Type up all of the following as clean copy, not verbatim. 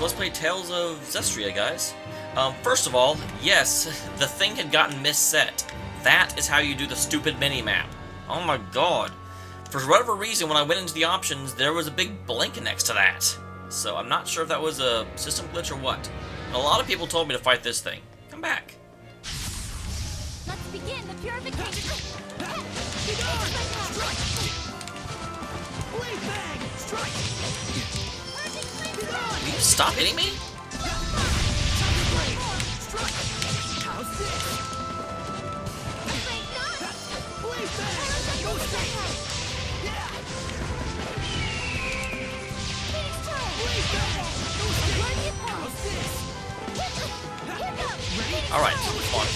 so let's play Tales of Zestiria, guys. First of all, yes, the thing had gotten misset. That is how you do the stupid mini-map. Oh my god. For whatever reason, when I went into the options, there was a big blank next to that. So I'm not sure if that was a system glitch or what. And a lot of people told me to fight this thing. Come back. Let's begin the purification. Will you stop hitting me? Alright, come on.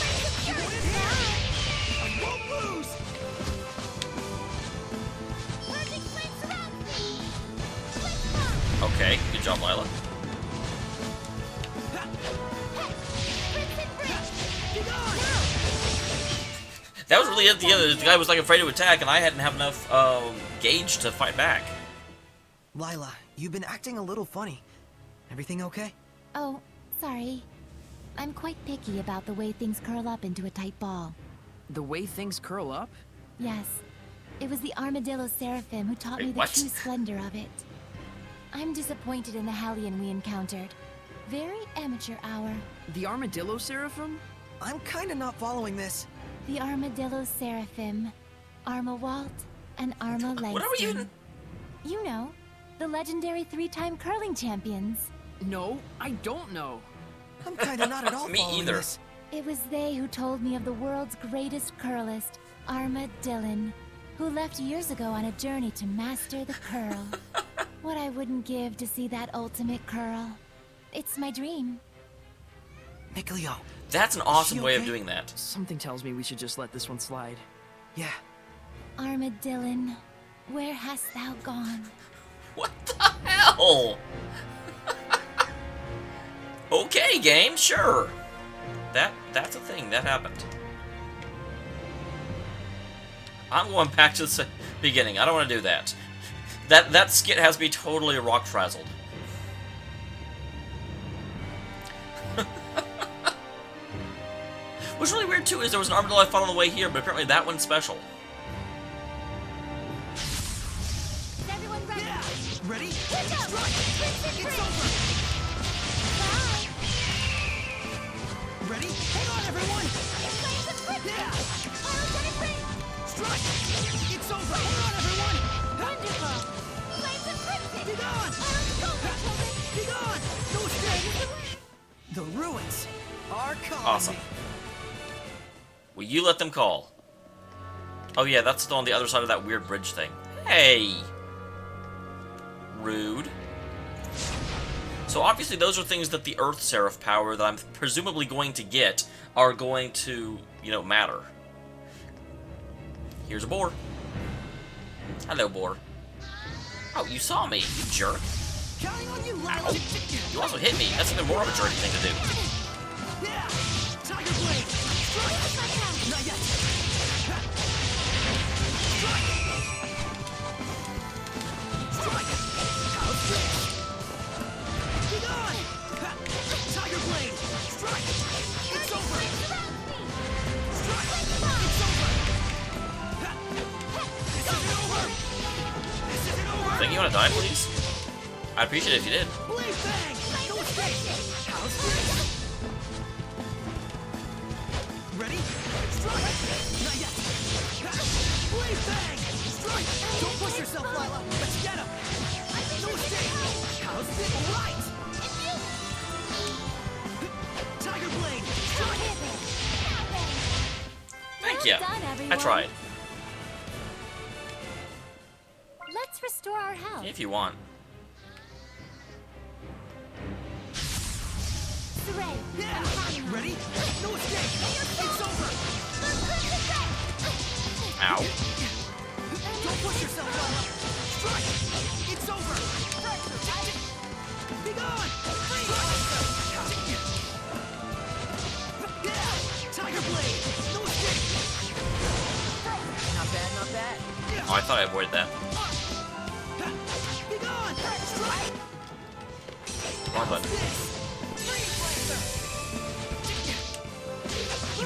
Okay, good job, Lila. That was really at the end. The guy was like afraid to attack, and I hadn't have enough gauge to fight back. Lila, you've been acting a little funny. Everything okay? Oh, sorry. I'm quite picky about the way things curl up into a tight ball. The way things curl up? Yes. It was the armadillo seraphim who taught me the what? true splendor of it. I'm disappointed in the Hellion we encountered. Very amateur hour. The armadillo seraphim? I'm kinda not following this. The armadillo seraphim, Arma Walt, and Arma Langston. What are we even? You know, the legendary 3-time curling champions. No, I don't know. I'm kinda not at all Me following either. this. It was they who told me of the world's greatest curlist, Arma Dillon, who left years ago on a journey to master the curl. What I wouldn't give to see that ultimate curl. It's my dream. Mikleo. That's an awesome she way of okay? doing that. Something tells me we should just let this one slide. Yeah. Arma Dillon, where hast thou gone? What the hell? Okay, game, sure. That's a thing. That happened. I'm going back to the beginning. I don't want to do that. That skit has me totally rock frazzled. What's really weird too is there was an armadillo I fought on the way here, but apparently that one's special. Is everyone ready? Yeah. Ready? Strike! It's over. Bye! Ready? Hang on, everyone. Yeah. Strike! It's over. Hang on, everyone. Wonderful! Flames of crimson! Be gone. Be gone. No stay. The ruins are calling Awesome. me. Will you let them call? Oh yeah, that's on the other side of that weird bridge thing. Hey! Rude. So obviously those are things that the Earth Seraph power that I'm presumably going to get are going to, you know, matter. Here's a boar. Hello, boar. Oh, you saw me, you jerk. Counting on you, Lila. Ow. You also hit me. That's even more of a jerky thing to do. Yeah. Tiger blade. Strike. Not yet. Strike. Strike. How's this? Be gone. Tiger blade. Strike. It's over. Strike. It's over. This isn't over. This isn't over. Think you want to die, please? I'd appreciate it if you did. Blade bang. No escape. How's this? Ready? Strike! Not yet! Blade bang! Strike! Don't push yourself, Lila! Let's get him! No escape! How's this? Right! Tiger blade! Strike! Thank Well you. done, everyone. I tried. Let's restore our health. If you want. Sorey, Yeah! I'm counting on Ready? you. No escape! It's over! Ow. Don't push yourself, Lila! Strike! It's over! Be gone! Yeah! Tiger blade! No escape! Not bad, not bad. Oh, I thought I avoided that. Be gone! Strike! Wrong button.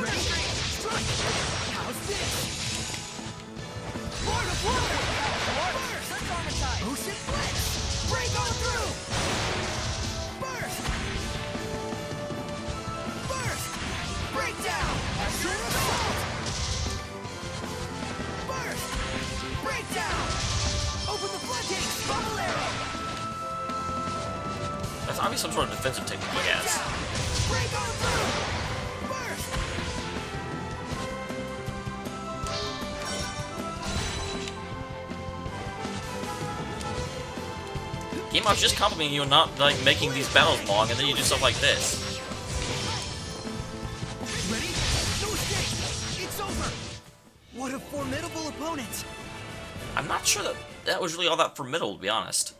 Ready? Strike! How's this? Lord of Water! Ocean Blitz! Break on through! Burst! Burst! Breakdown! Azure Assault! Burst! Breakdown! Open the floodgates! Bubble arrow! That's obviously some sort of defensive technique he has. Break on through! Burst! Game, I was just complimenting you on not like making these battles long, and then you do stuff like this. Ready? No escape! It's over! What a formidable opponent! I'm not sure that that was really all that formidable, to be honest.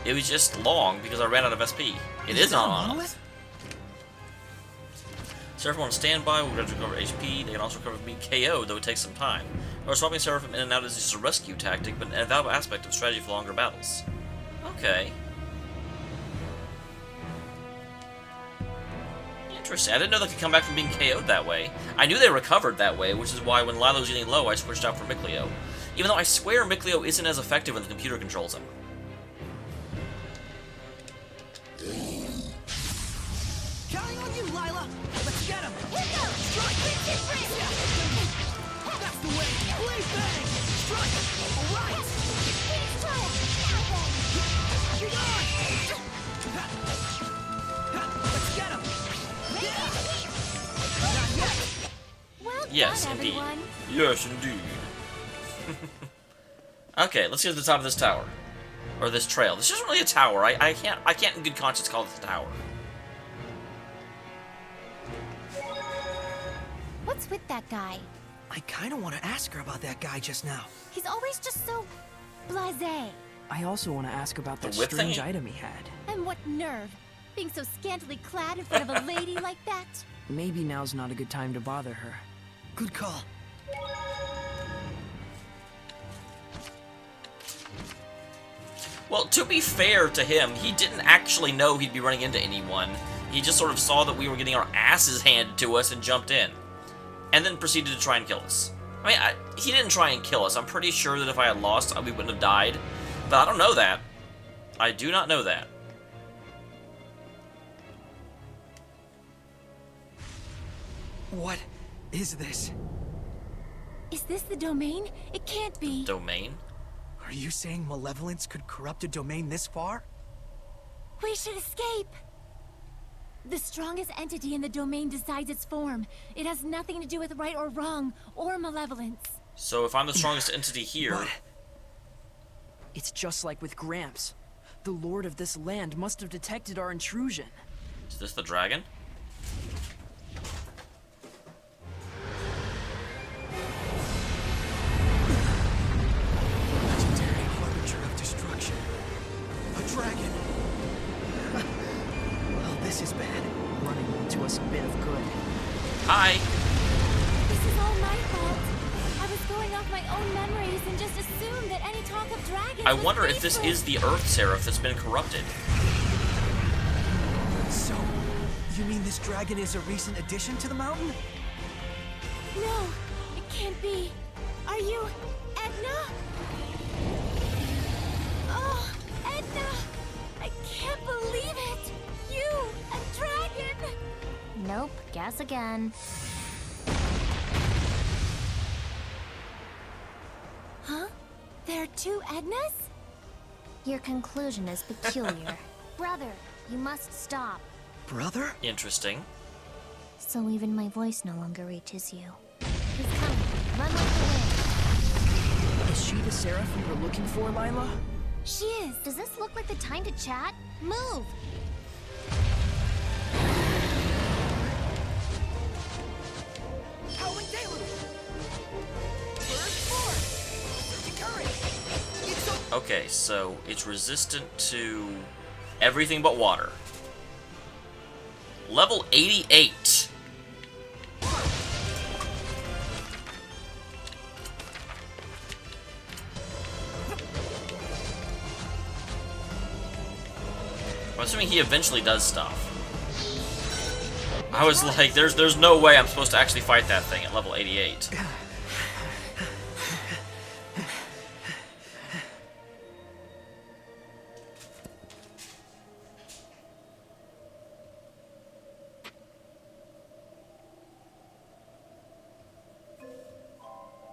It was just long because I ran out of SP. It is not on monolith. Seraphim on standby will recover HP. They can also recover being KO, though it takes some time. Or swapping Seraphim in and out is just a rescue tactic, but an valuable aspect of strategy for longer battles. Okay. Interesting. I didn't know they could come back from being KO'd that way. I knew they recovered that way, which is why when Lilo was getting low, I switched out for Mikleo. Even though I swear Mikleo isn't as effective when the computer controls him. Counting on you, Lila! Let's get him! Here goes! Strike! That's the way! Blade bang! Strike! Alright! Get on! Let's get him! Yeah! Not yet! Well Yes, done, indeed. everyone. Yes, indeed. Okay, let's get to the top of this tower. Or this trail. This isn't really a tower. I can't in good conscience call this a tower. What's with that guy? I kinda want to ask her about that guy just now. He's always just so blasé. I also want to ask about that The whip strange thingy? item he had. And what nerve, being so scantily clad in front of a lady like that. Maybe now's not a good time to bother her. Good call. Well, to be fair to him, he didn't actually know he'd be running into anyone. He just sort of saw that we were getting our asses handed to us and jumped in. And then proceeded to try and kill us. I mean, he didn't try and kill us. I'm pretty sure that if I had lost, we wouldn't have died. But I don't know that. I do not know that. What is this? Is this the domain? It can't be. Domain? Are you saying malevolence could corrupt a domain this far? We should escape. The strongest entity in the domain decides its form. It has nothing to do with right or wrong, or malevolence. So if I'm the strongest entity here... What? It's just like with Gramps. The lord of this land must have detected our intrusion. Is this the dragon? Legendary harbinger of destruction. A dragon. Well, this is bad. Running won't do us a bit of good. Hi! This is all my fault. I was going off my own memories and just assumed that any talk of dragons I was wonder if this baseless. is the Earth Seraph that's been corrupted. So, you mean this dragon is a recent addition to the mountain? No, it can't be. Are you Edna? Oh, Edna! I can't believe it! You, a dragon! Nope, guess again. Huh? There are two Ednas? Your conclusion is peculiar. Brother, you must stop. Brother? Interesting. So even my voice no longer reaches you. He's coming. Run like the wind. Is she the seraph we were looking for, Lila? She is. Does this look like the time to chat? Move! Howling Deluge! Burst forth! Surging current! It's a... Okay, so it's resistant to everything but water. Level 88. I'm assuming assuming he eventually does stuff. I was like, there's no way I'm supposed to actually fight that thing at level 88.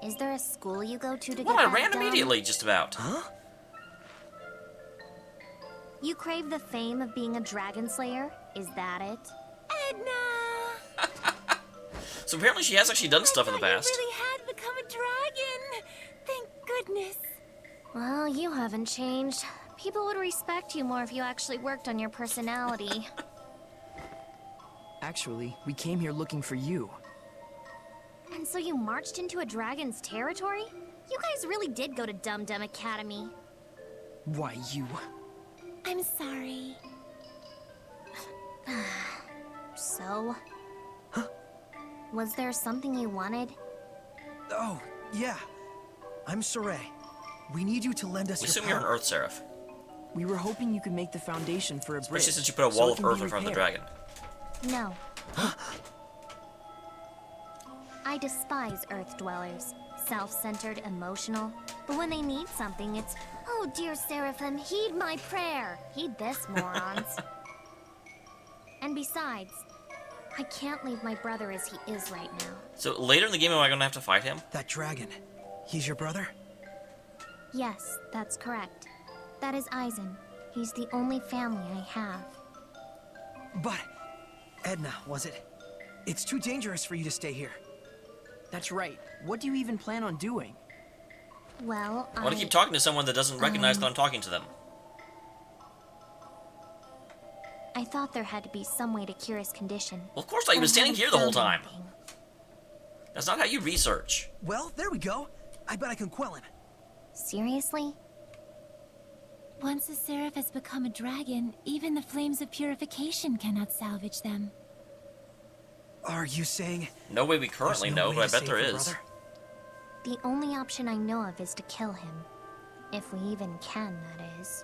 Is there a school you go to get Well, I that ran done? immediately, just about. Huh? You crave the fame of being a dragon slayer? Is that it? Edna! So apparently she has actually done stuff in the past. You really had become a dragon. Thank goodness. Well, you haven't changed. People would respect you more if you actually worked on your personality. Actually, we came here looking for you. And so you marched into a dragon's territory? You guys really did go to Dum Dum Academy. Why, you... I'm sorry. So? Was there something you wanted? Oh, yeah. I'm Sorey. We need you to lend us We your assume you're an power. Earth Seraph, We were hoping you could make the foundation for a bridge. especially since you put a so wall it of can Earth be in front of the repaired. dragon. No. I despise Earth dwellers. Self-centered, emotional. But when they need something, it's, oh dear Seraphim, heed my prayer. Heed this, morons. And besides, I can't leave my brother as he is right now. So later in the game, am I going to have to fight him? That dragon. He's your brother? Yes, that's correct. That is Eisen. He's the only family I have. But... Edna, was it? It's too dangerous for you to stay here. That's right. What do you even plan on doing? Well, I want to keep talking to someone that doesn't recognize that I'm talking to them. I thought there had to be some way to cure his condition. Well, of course not. You've been but I standing haven't here the whole found time. anything. That's not how you research. Well, there we go. I bet I can quell him. Seriously? Once a seraph has become a dragon, even the flames of purification cannot salvage them. Are you saying... No way we there's currently no know, way but I to bet save there your is. brother? The only option I know of is to kill him. If we even can, that is.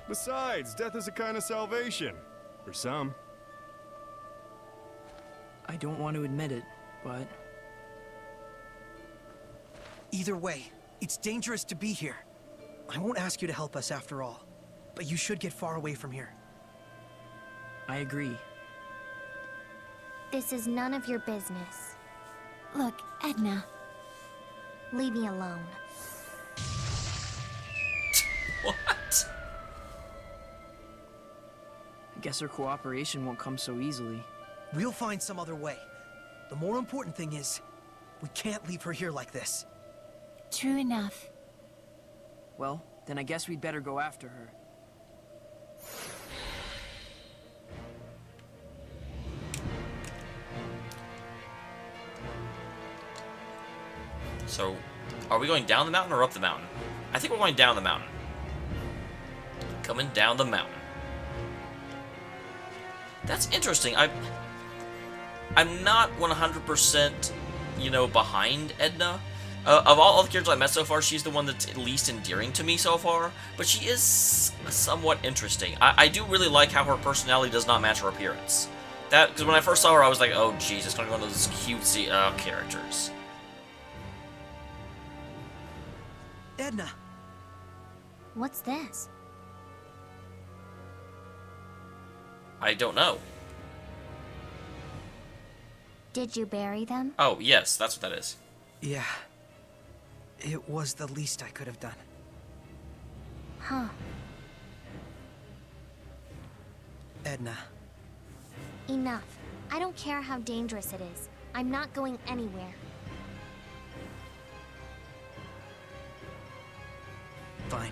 Besides, death is a kind of salvation. For some. I don't want to admit it, but... Either way, it's dangerous to be here. I won't ask you to help us after all, but you should get far away from here. I agree. This is none of your business. Look, Edna. Leave me alone. What? I guess our cooperation won't come so easily. We'll find some other way. The more important thing is, we can't leave her here like this. True enough. Well, then I guess we'd better go after her. So, are we going down the mountain or up the mountain? I think we're going down the mountain. Coming down the mountain. That's interesting. I'm not 100%, you know, behind Edna. Of all the characters I met so far, she's the one that's at least endearing to me so far. But she is somewhat interesting. I do really like how her personality does not match her appearance. Because when I first saw her, I was like, oh, jeez, it's going to be one of those cutesy characters. Edna, What's this? I don't know. Did you bury them? Oh, yes, that's what that is. yeah. It was the least I could have done. Huh. Edna, Enough. I don't care how dangerous it is. I'm not going anywhere. fine.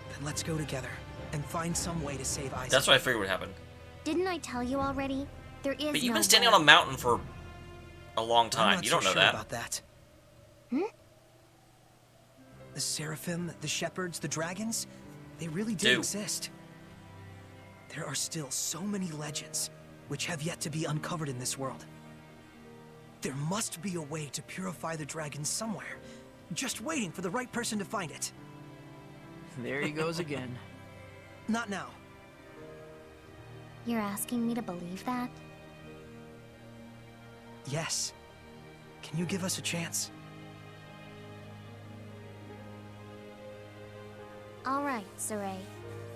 Then let's go together and find some way to save Isaac. That's what I figured would happen. Didn't I tell you already? There is But you've no been standing way. on a mountain for a long I'm time. not You so don't know sure that. about that. The seraphim, the shepherds, the dragons, they really did Do. exist. There are still so many legends which have yet to be uncovered in this world. There must be a way to purify the dragons somewhere, just waiting for the right person to find it. There he goes again. Not now. You're asking me to believe that? Yes. Can you give us a chance? All right, Sorey.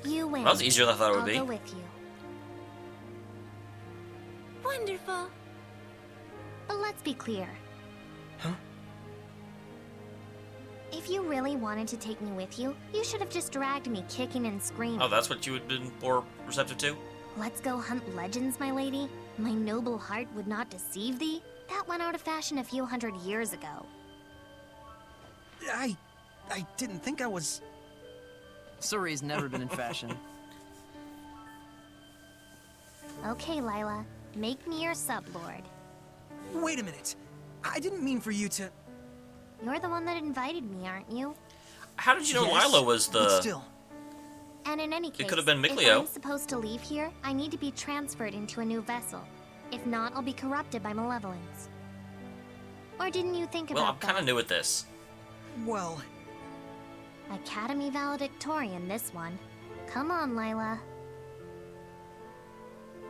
You win. That was easier than I thought it would be. I'll go with you. Wonderful. But let's be clear. Huh? If you really wanted to take me with you, you should have just dragged me kicking and screaming. Oh, that's what you had been more receptive to? Let's go hunt legends, my lady. My noble heart would not deceive thee. That went out of fashion a few hundred years ago. I didn't think I was... Sorey's never been in fashion. Okay, Lila. Make me your sublord. Wait a minute. I didn't mean for you to... You're the one that invited me, aren't you? How did you know Yes, Lila was but the... still. And in any case, could have been if Mikleo. I'm supposed to leave here, I need to be transferred into a new vessel. If not, I'll be corrupted by malevolence. Or didn't you think Well, I'm about that? kind of new at this. Well, Academy valedictorian, this one. Come on, Lila.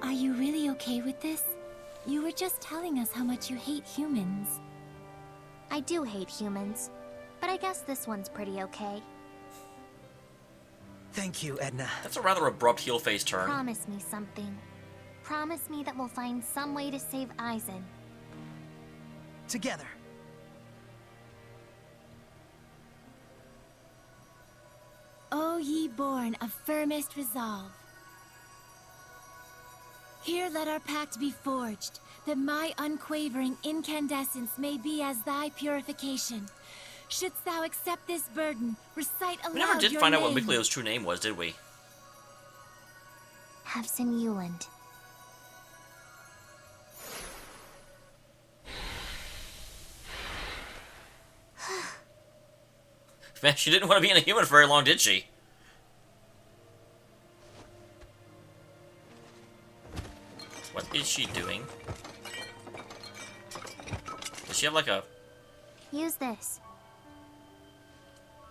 Are you really okay with this? You were just telling us how much you hate humans. I do hate humans, but I guess this one's pretty okay. thank you, Edna. That's a rather abrupt heel face turn. Promise me something. Promise me that we'll find some way to save Eisen. Together. O ye born of firmest resolve. Here let our pact be forged, that my unquavering incandescence may be as thy purification. Shouldst thou accept this burden, recite aloud We never did your find out what name. Mikleo's true name was, did we? Havson Euland. Man, she didn't want to be in a human for very long, did she? What is she doing? Does she have like a... Use this.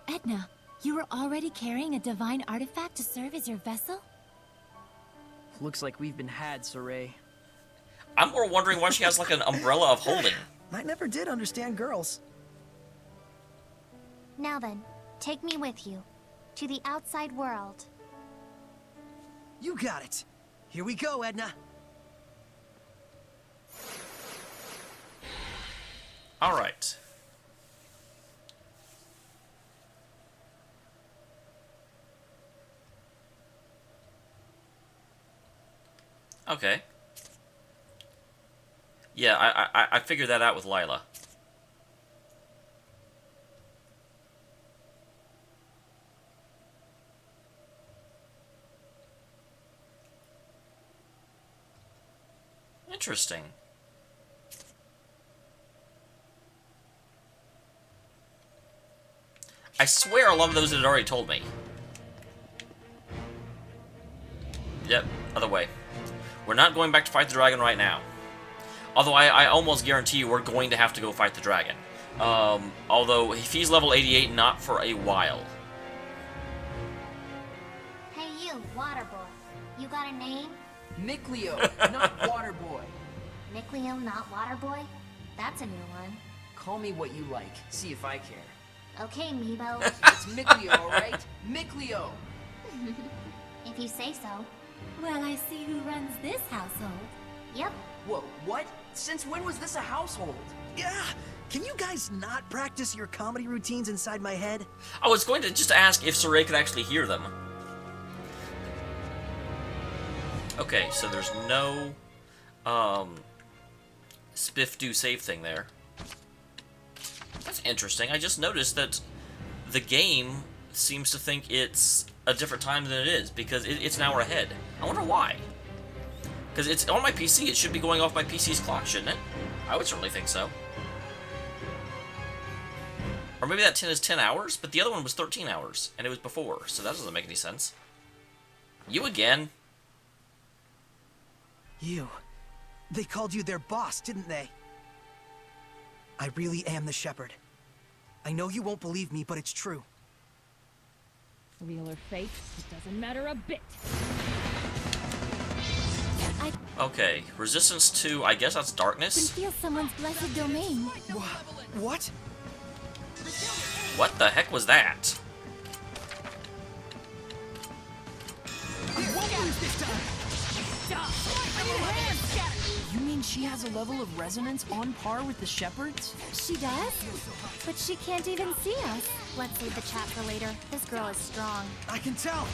Edna, you were already carrying a divine artifact to serve as your vessel? Looks like we've been had, Sorey. I'm more wondering why she has like an umbrella of holding. I never did understand girls. Now then, take me with you. To the outside world. You got it. Here we go, Edna. Alright. Okay. Yeah, I figured that out with Lila. Interesting. I swear a lot of those had already told me. Yep, other way. We're not going back to fight the dragon right now. Although I almost guarantee you we're going to have to go fight the dragon. Although if he's level 88, not for a while. Hey you, water boy. You got a name? Mikleo, not Waterboy. Mikleo, not water boy? That's a new one. Call me what you like. See if I care. Okay, Meebo. It's Mikleo, alright? Mikleo! If you say so. Well, I see who runs this household. Yep. Whoa, what? Since when was this a household? Yeah. Can you guys not practice your comedy routines inside my head? I was going to just ask if Sorey could actually hear them. Okay, so there's no spiff do save thing there. That's interesting. I just noticed that the game seems to think it's a different time than it is, because it's an hour ahead. I wonder why. Because it's on my PC, it should be going off my PC's clock, shouldn't it? I would certainly think so. Or maybe that 10 is 10 hours, but the other one was 13 hours, and it was before, so that doesn't make any sense. You again. You. They called you their boss, didn't they? I really am the shepherd. I know you won't believe me, but it's true. Real or fake, it doesn't matter a bit. Okay, resistance to, I guess that's I can darkness? feel someone's blessed domain. What? What the heck was that? I won't lose this time! I need a hand! You mean she has a level of resonance on par with the shepherds? She does? But she can't even see us. Let's save the chat for later. This girl is strong. I can tell!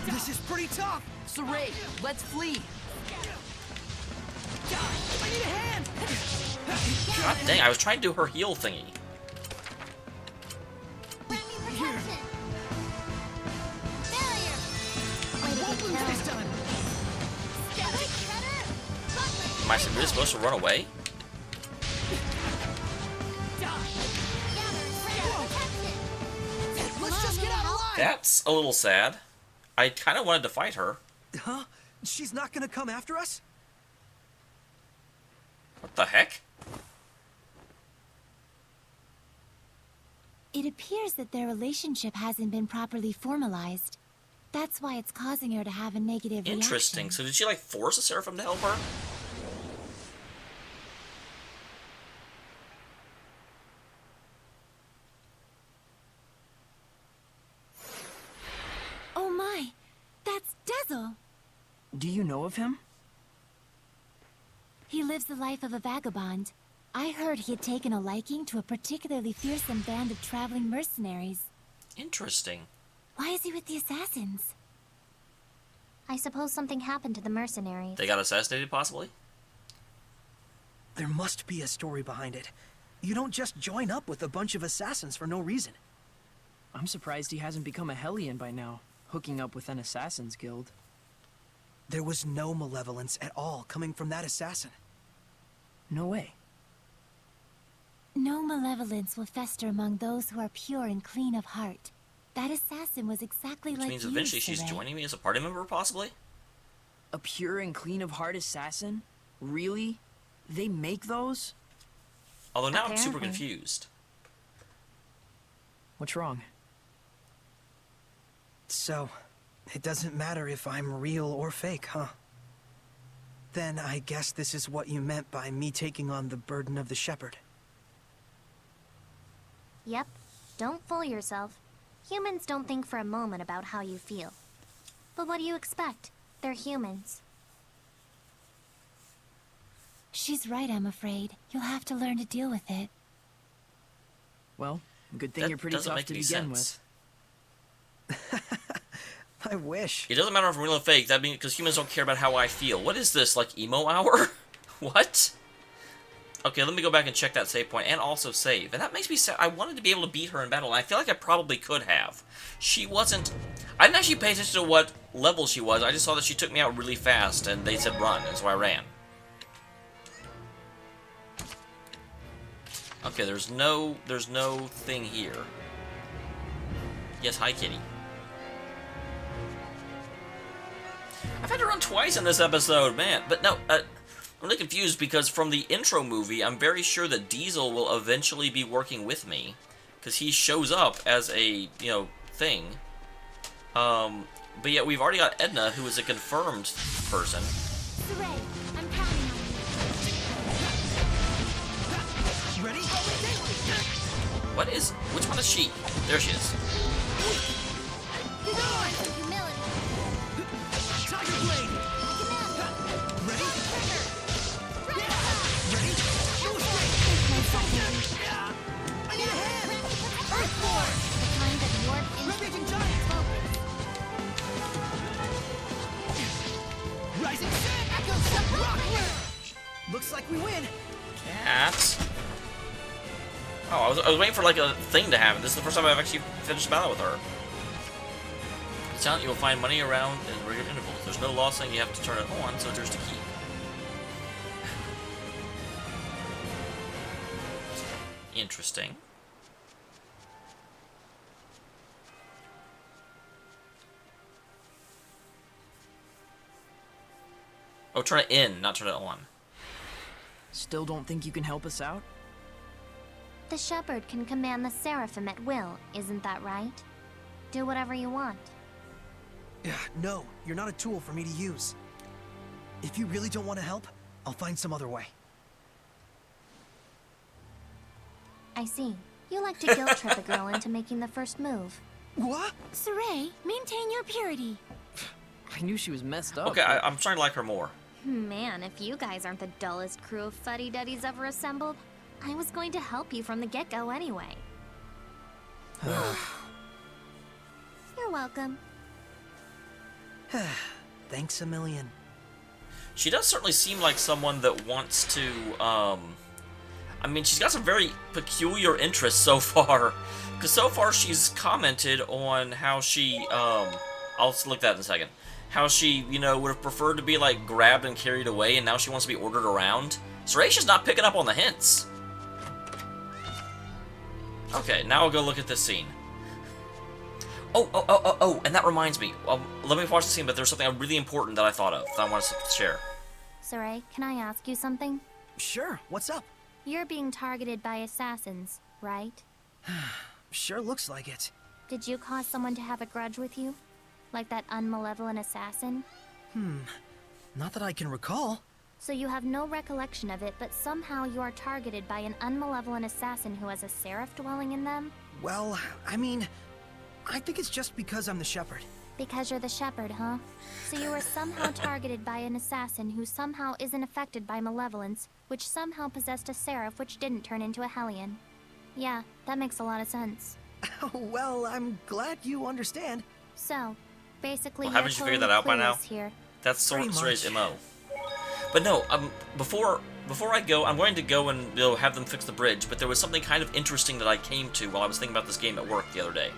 This is pretty tough! Sorey, let's flee! I need a hand! God dang, I was trying to do her heal thingy. Won't lose this time! Am I really supposed to run away? Let's just get out alive! That's a little sad. I kind of wanted to fight her. Huh? She's not gonna come after us? What the heck? It appears that their relationship hasn't been properly formalized. That's why it's causing her to have a negative Interesting. reaction. So did she like force a seraphim to help her? Oh my! That's Dazzle! Do you know of him? He lives the life of a vagabond. I heard he had taken a liking to a particularly fearsome band of traveling mercenaries. Interesting. Why is he with the assassins? I suppose something happened to the mercenaries. They got assassinated, possibly? There must be a story behind it. You don't just join up with a bunch of assassins for no reason. I'm surprised he hasn't become a Hellion by now, hooking up with an assassin's guild. There was no malevolence at all coming from that assassin. No way. No malevolence will fester among those who are pure and clean of heart. That assassin was exactly Which like means you, eventually she's Sorey. joining me as a party member, possibly? A pure and clean of heart assassin? Really? They make those? Although now I'm super Apparently. confused. What's wrong? So, it doesn't matter if I'm real or fake, huh? Then I guess this is what you meant by me taking on the burden of the shepherd. Yep. Don't fool yourself. Humans don't think for a moment about how you feel. But what do you expect? They're humans. She's right, I'm afraid. You'll have to learn to deal with it. Well, good thing That you're pretty doesn't tough make to any begin sense. I wish. It doesn't matter if I'm real or fake. That means because humans don't care about how I feel. What is this, like emo hour? What? Okay, let me go back and check that save point and also save. And that makes me sad. I wanted to be able to beat her in battle, and I feel like I probably could have. She wasn't... I didn't actually pay attention to what level she was. I just saw that she took me out really fast, and they said run, and so I ran. Okay, there's no thing here. Yes, hi, kitty. I've had to run twice in this episode, man. But no, I'm really confused because from the intro movie, I'm very sure that Diesel will eventually be working with me. Because he shows up as a, thing. But yet we've already got Edna, who is a confirmed person. Sorey, I'm counting on you. Ready? Which one is she? There she is. Humility. Tiger Blade! Ready? Ready? No escape! I need a hand! Earthborn! The kind that warp Ravaging into giant! focus. Rising Sun! Echo Rock! Looks like we win! Cat. Oh, I was waiting for like a thing to happen. This is the first time I've actually finished a battle with her. It's telling you will find money around in regular intervals. There's no law saying you have to turn it on, so it's yours to keep. Interesting. Oh, turn it in, not turn it on. Still don't think you can help us out? The shepherd can command the seraphim at will, isn't that right? Do whatever you want. No, you're not a tool for me to use. If you really don't want to help, I'll find some other way. I see. You like to guilt trip a girl into making the first move. What? Sorey, maintain your purity. I knew she was messed up. Okay, I'm starting to like her more. Man, if you guys aren't the dullest crew of fuddy-duddies ever assembled, I was going to help you from the get-go anyway. You're welcome. Thanks a million. She does certainly seem like someone that wants to, I mean, she's got some very peculiar interests so far. Because so far she's commented on how she, I'll look at that in a second. How she, you know, would have preferred to be, like, grabbed and carried away, and now she wants to be ordered around. Sorey's not picking up on the hints. Okay, now I'll go look at this scene. Oh, and that reminds me. Let me watch the scene, but there's something really important that I thought of that I want to share. Sorey, can I ask you something? Sure, what's up? You're being targeted by assassins, right? Sure looks like it. Did you cause someone to have a grudge with you? Like that unmalevolent assassin? Not that I can recall. So you have no recollection of it, but somehow you are targeted by an unmalevolent assassin who has a seraph dwelling in them? Well, I mean, I think it's just because I'm the shepherd. Because you're the shepherd, huh? So you were somehow targeted by an assassin who somehow isn't affected by malevolence, which somehow possessed a seraph which didn't turn into a hellion. Yeah, that makes a lot of sense. Well, I'm glad you understand. So, basically, Well, you're haven't you totally figured that out by now? clueless here. That's Pretty Sorey's much. MO. But no, before I go, I'm going to go and have them fix the bridge, but there was something kind of interesting that I came to while I was thinking about this game at work the other day.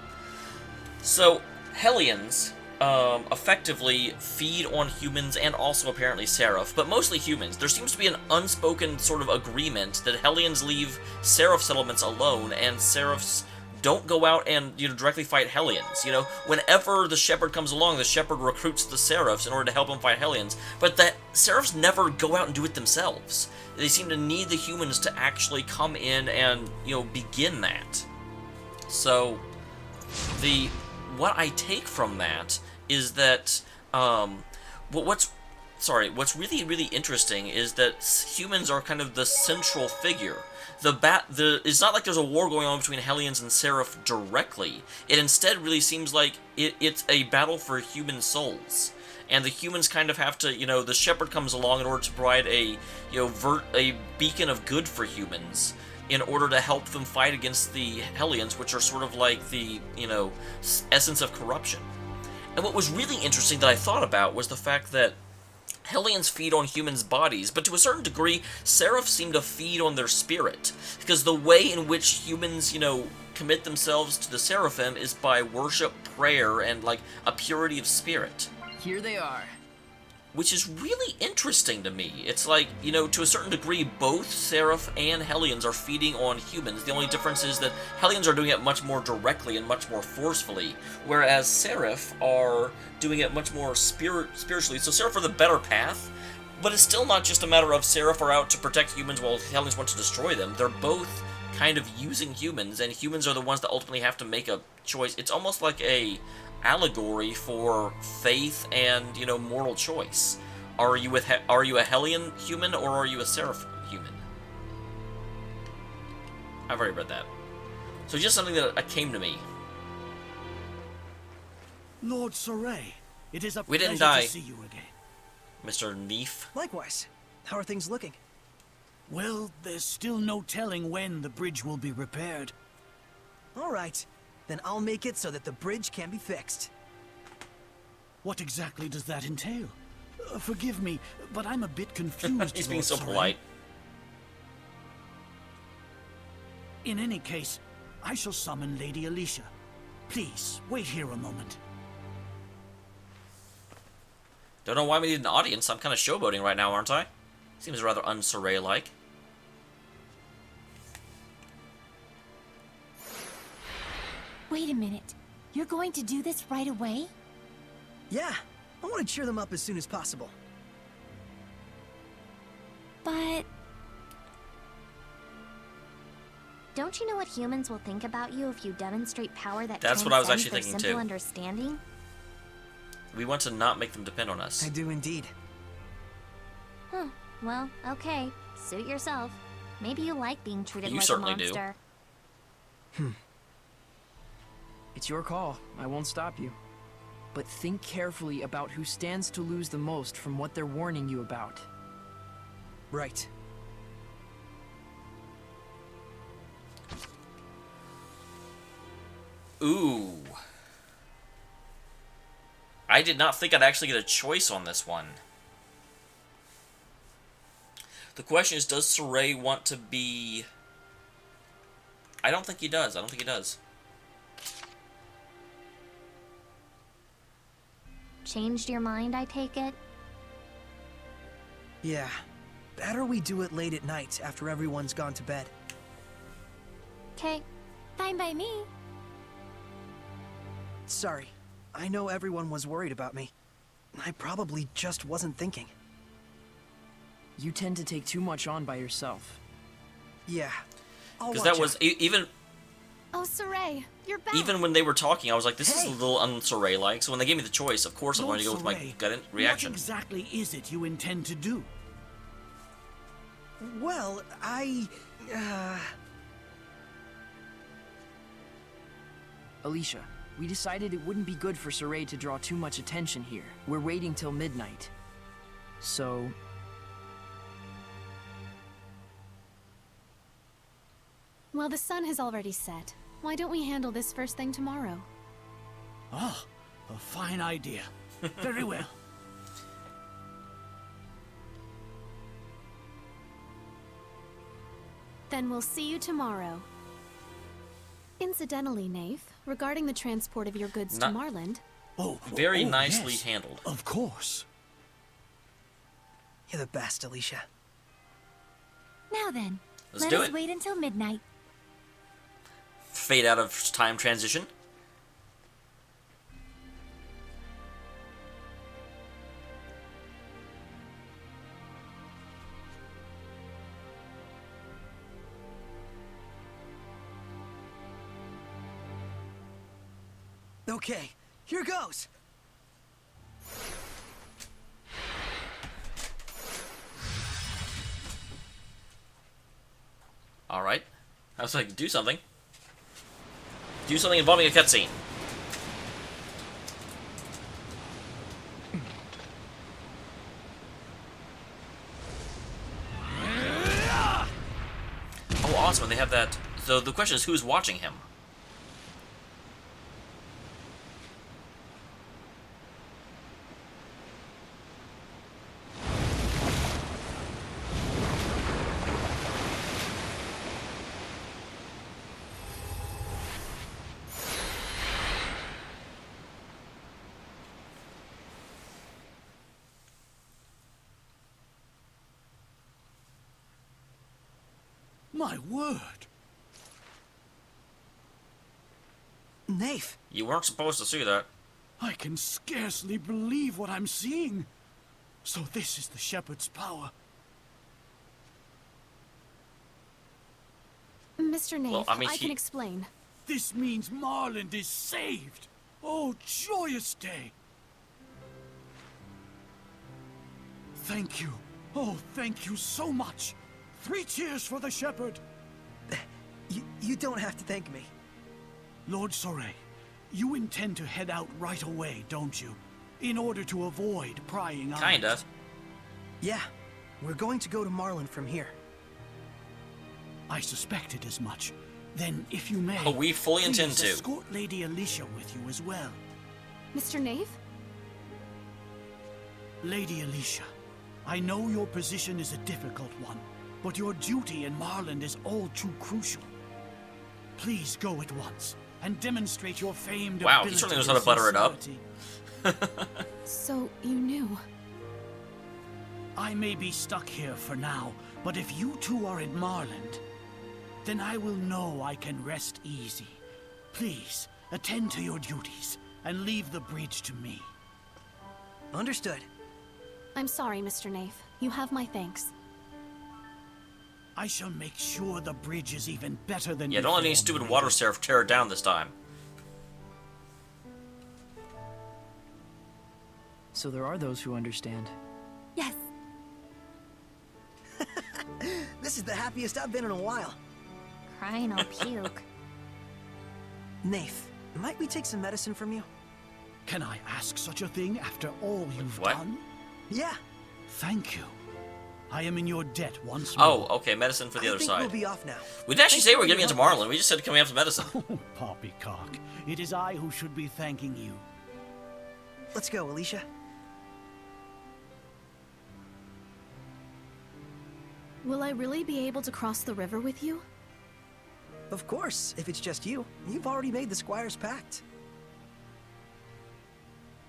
So, Hellions effectively feed on humans and also apparently Seraph, but mostly humans. There seems to be an unspoken sort of agreement that Hellions leave Seraph settlements alone, and Seraphs don't go out and, you know, directly fight Hellions. You know, whenever the Shepherd comes along, the Shepherd recruits the Seraphs in order to help him fight Hellions, but the Seraphs never go out and do it themselves. They seem to need the humans to actually come in and, you know, begin that. So, what I take from that is that, what's really, really interesting is that humans are kind of the central figure. It's not like there's a war going on between Hellions and Seraph directly. It instead really seems like it's a battle for human souls. And the humans kind of have to, you know, the Shepherd comes along in order to provide a beacon of good for humans in order to help them fight against the Hellions, which are sort of like the, you know, essence of corruption. And what was really interesting that I thought about was the fact that Hellions feed on humans' bodies, but to a certain degree, Seraphs seem to feed on their spirit. Because the way in which humans, you know, commit themselves to the Seraphim is by worship, prayer, and, like, a purity of spirit. Here they are. Which is really interesting to me. It's like, you know, to a certain degree, both Seraph and Hellions are feeding on humans. The only difference is that Hellions are doing it much more directly and much more forcefully, whereas Seraph are doing it much more spiritually. So Seraph are the better path, but it's still not just a matter of Seraph are out to protect humans while Hellions want to destroy them. They're both kind of using humans, and humans are the ones that ultimately have to make a choice. It's almost like a allegory for faith and, you know, moral choice. Are you a Hellion human or are you a Seraph human? I've already read that. So just something that came to me. Lord Sorey, it is a We didn't pleasure die. to see you again. Mr. Neef. Likewise. How are things looking? Well, there's still no telling when the bridge will be repaired. All right. Then I'll make it so that the bridge can be fixed. What exactly does that entail? Forgive me, but I'm a bit confused. He's being Lord so Sorey. polite. In any case, I shall summon Lady Alicia. Please, wait here a moment. Don't know why we need an audience. I'm kind of showboating right now, aren't I? Seems rather un-Sorey-like. Wait a minute. You're going to do this right away? Yeah, I want to cheer them up as soon as possible. But... Don't Don't you know what humans will think about you if you demonstrate power that That's what I was transcends actually their thinking, simple too. understanding? We want to not make them depend on us. I do indeed. Well, okay. Suit yourself. Maybe you like being treated You like a certainly do. monster. It's your call. I won't stop you. But think carefully about who stands to lose the most from what they're warning you about. Right. Ooh. I did not think I'd actually get a choice on this one. The question is, does Sorey want to be... I don't think he does. I don't think he does. Changed your mind, I take it? Yeah. Better we do it late at night after everyone's gone to bed. Okay. Fine by me. Sorry. I know everyone was worried about me. I probably just wasn't thinking. You tend to take too much on by yourself. Yeah. I'll Because watch that was... out. Even Oh, Sorey, you're back. even when they were talking, I was like, this is Hey! a little un-Sorey-like. So when they gave me the choice, of course I'm going to go with my Sorey, gut reaction. What exactly is it you intend to do? Well, Alicia, we decided it wouldn't be good for Sorey to draw too much attention here. We're waiting till midnight. So... Well, the sun has already set. Why don't we handle this first thing tomorrow? Ah, a fine idea. Very well. Then we'll see you tomorrow. Incidentally, Nath, regarding the transport of your goods to Not- Marland, Oh, Very oh, nicely yes. handled. Of course. you're the best, Alicia. Now then, Let's let do us it. wait until midnight. Fade out of time transition. Okay, here goes. Alright. I was like, do something. Do something involving a cutscene. Oh, awesome. And they have that. So the question is, who's watching him? My word. Nath, You weren't supposed to see that. I can scarcely believe what I'm seeing. So this is the shepherd's power. Mr. Nath, Well, I mean, I can he- explain. This means Marland is saved. Oh, joyous day. Thank you. Oh, thank you so much. 3 cheers for the shepherd. you don't have to thank me. Lord Sorey, you intend to head out right away, don't you? In order to avoid prying eyes. Kinda. Yeah, we're going to go to Marland from here. I suspected as much. Then, if you may, Oh, we fully please intend to. escort Lady Alicia with you as well. Mr. Nath? Lady Alicia, I know your position is a difficult one, but your duty in Marland is all too crucial. Please go at once and demonstrate your famed Wow, he ability certainly knows how to butter it up. sincerity. So, you knew. I may be stuck here for now, but if you two are in Marland, then I will know I can rest easy. Please, attend to your duties and leave the bridge to me. Understood. I'm sorry, Mr. Nath. You have my thanks. I shall make sure the bridge is even better than Yeah, don't let any before, stupid milady. water seraph tear it down this time. So there are those who understand. Yes. This is the happiest I've been in a while. Crying I'll puke. Nath, might we take some medicine from you? Can I ask such a thing after all you've What? done? Yeah. Thank you. I am in your debt once more. Oh, okay, medicine for the I other think side. we'll be off now. We didn't actually Thanks say for we're all getting your into help. Marlin. We just said coming after medicine. Oh, poppycock. It is I who should be thanking you. Let's go, Alicia. Will I really be able to cross the river with you? Of course, if it's just you. You've already made the Squire's pact.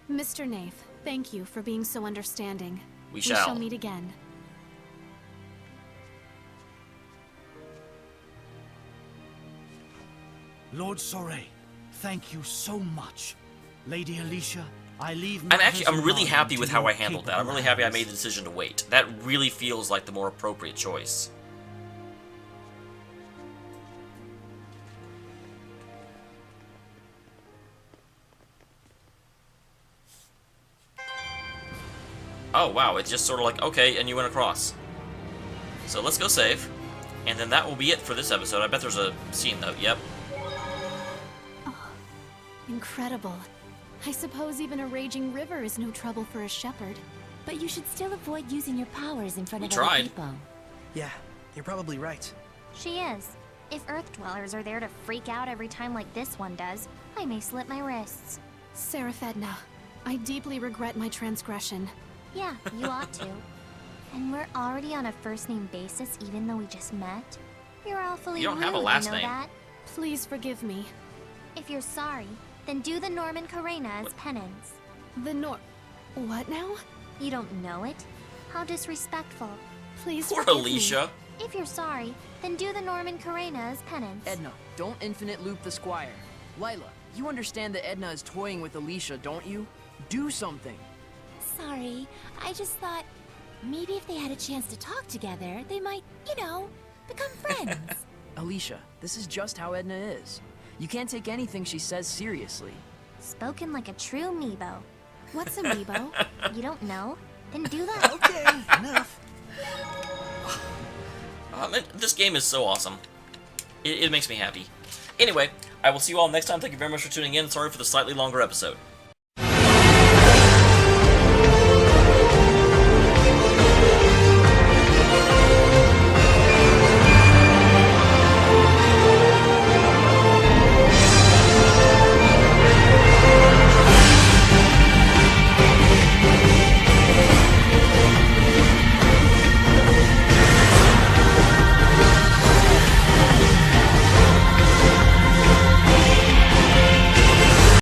Mr. Nath, thank you for being so understanding. We We shall. shall meet again. Lord Sorey, thank you so much. Lady Alicia, I leave I'm really Marlin happy to with how your I handled that. I'm really happy I capable made the decision to wait. That really feels like the more appropriate choice. Oh, wow, it's just sort of like, okay, and you went across. So let's go save. And then that will be it for this episode. I bet there's a scene, though. Yep. Incredible. I suppose even a raging river is no trouble for a shepherd. But you should still avoid using your powers in front We of tried. other people. Yeah, you're probably right. She is. If Earth Dwellers are there to freak out every time like this one does, I may slip my wrists. Seraph Edna, I deeply regret my transgression. Yeah, you ought to. And we're already on a first-name basis even though we just met? You're awfully You don't have a rude, last you know name. that? Please forgive me. If you're sorry, then do the Norman Karena as penance. The What now? You don't know it? How disrespectful. Please Poor forgive Alicia. If you're sorry, then do the Norman Karena as penance. Edna, don't infinite loop the Squire. Lila, you understand that Edna is toying with Alicia, don't you? Do something. Sorry, I just thought maybe if they had a chance to talk together, they might, you know, become friends. Alicia, this is just how Edna is. You can't take anything she says seriously. Spoken like a true Meebo. What's amiibo? You don't know? Then do that. Okay, enough. This game is so awesome. It makes me happy. Anyway, I will see you all next time. Thank you very much for tuning in. Sorry for the slightly longer episode.